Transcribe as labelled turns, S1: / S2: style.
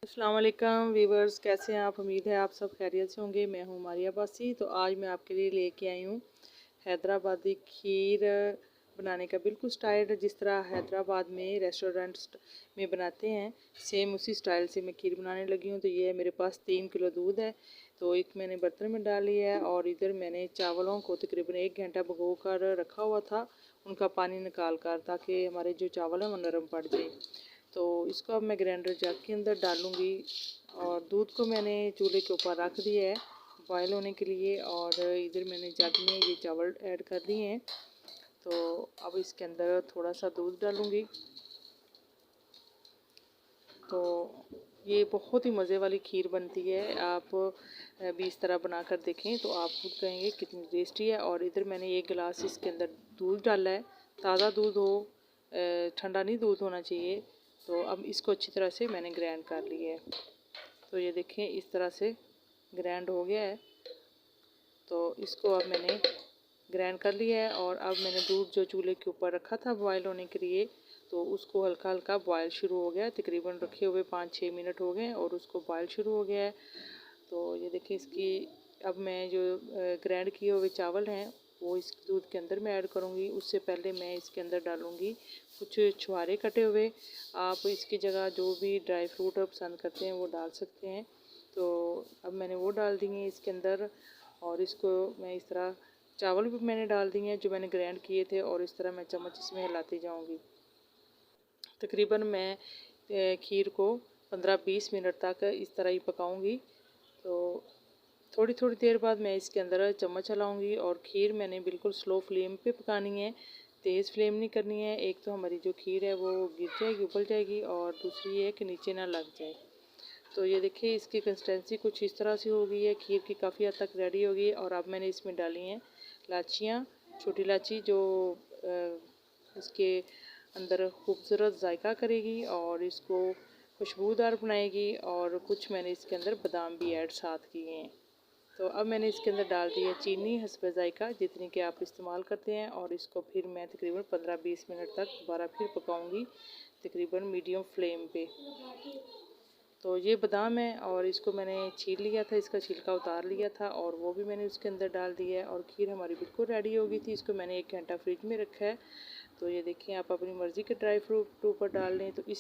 S1: अस्सलाम वालेकुम वीवर्स, कैसे हैं आप। उम्मीद है आप सब खैरियत से होंगे। मैं हूं मारिया बासी। तो आज मैं आपके लिए लेके आई हूं हैदराबादी खीर बनाने का बिल्कुल स्टाइल जिस तरह हैदराबाद में रेस्टोरेंट में बनाते हैं, सेम उसी स्टाइल से मैं खीर बनाने लगी हूं। तो ये है मेरे पास 3 किलो दूध है। तो एक मैंने बर्तन में डाल लिया है और इधर मैंने चावलों को तकरीबन 1 घंटा भिगो कर रखा हुआ था, उनका पानी निकाल कर, ताकि हमारे जो चावल हैं वो नरम पड़ जाए। तो इसको अब मैं ग्राइंडर जग के अंदर डालूँगी और दूध को मैंने चूल्हे के ऊपर रख दिया है बॉयल होने के लिए। और इधर मैंने जग में ये चावल ऐड कर दिए हैं। तो अब इसके अंदर थोड़ा सा दूध डालूँगी। तो ये बहुत ही मज़े वाली खीर बनती है। आप भी इस तरह बना कर देखें तो आप खुद कहेंगे कितनी टेस्टी है। और इधर मैंने 1 गिलास इसके अंदर दूध डाला है। ताज़ा दूध हो, ठंडा नहीं दूध होना चाहिए। तो अब इसको अच्छी तरह से मैंने ग्राइंड कर लिया है। तो ये देखें इस तरह से ग्राइंड हो गया है। तो इसको अब मैंने ग्राइंड कर लिया है। और अब मैंने दूध जो चूल्हे के ऊपर रखा था बॉयल होने के लिए, तो उसको हल्का हल्का बॉयल शुरू हो गया है। तकरीबन रखे हुए 5-6 मिनट हो गए और उसको बॉयल शुरू हो गया है। तो ये देखिए इसकी अब मैं जो ग्राइंड किए हुए चावल हैं वो इस दूध के अंदर मैं ऐड करूँगी। उससे पहले मैं इसके अंदर डालूँगी कुछ छुहारे कटे हुए। आप इसकी जगह जो भी ड्राई फ्रूट आप पसंद करते हैं वो डाल सकते हैं। तो अब मैंने वो डाल दिए इसके अंदर। और इसको मैं इस तरह चावल भी मैंने डाल दिए हैं जो मैंने ग्राइंड किए थे, और इस तरह मैं चम्मच इसमें हिलाती जाऊँगी। तकरीबन मैं खीर को 15-20 मिनट तक इस तरह ही पकाऊंगी। तो थोड़ी थोड़ी देर बाद मैं इसके अंदर चम्मच चलाऊंगी। और खीर मैंने बिल्कुल स्लो फ्लेम पे पकानी है, तेज़ फ्लेम नहीं करनी है। एक तो हमारी जो खीर है वो गिर जाएगी, उबल जाएगी, और दूसरी है कि नीचे ना लग जाए। तो ये देखिए इसकी कंसिस्टेंसी कुछ इस तरह से हो गई है, खीर की काफ़ी हद तक रेडी हो गई है। और अब मैंने इसमें डाली हैं इलाचियाँ, छोटी इलायची जो इसके अंदर खूबसूरत जायका करेगी और इसको खुशबूदार बनाएगी। और कुछ मैंने इसके अंदर बादाम भी ऐड साथ किए हैं। तो अब मैंने इसके अंदर डाल दी है चीनी हस्बे जायका, जितनी कि आप इस्तेमाल करते हैं। और इसको फिर मैं तकरीबन 15-20 मिनट तक दोबारा फिर पकाऊंगी, तकरीबन मीडियम फ्लेम पे। तो ये बादाम है और इसको मैंने छील लिया था, इसका छिलका उतार लिया था और वो भी मैंने उसके अंदर डाल दिया है। और खीर हमारी बिल्कुल रेडी हो गई थी। इसको मैंने 1 घंटा फ्रिज में रखा है। तो ये देखिए आप अपनी मर्ज़ी के ड्राई फ्रूट ऊपर डाल लें। तो इस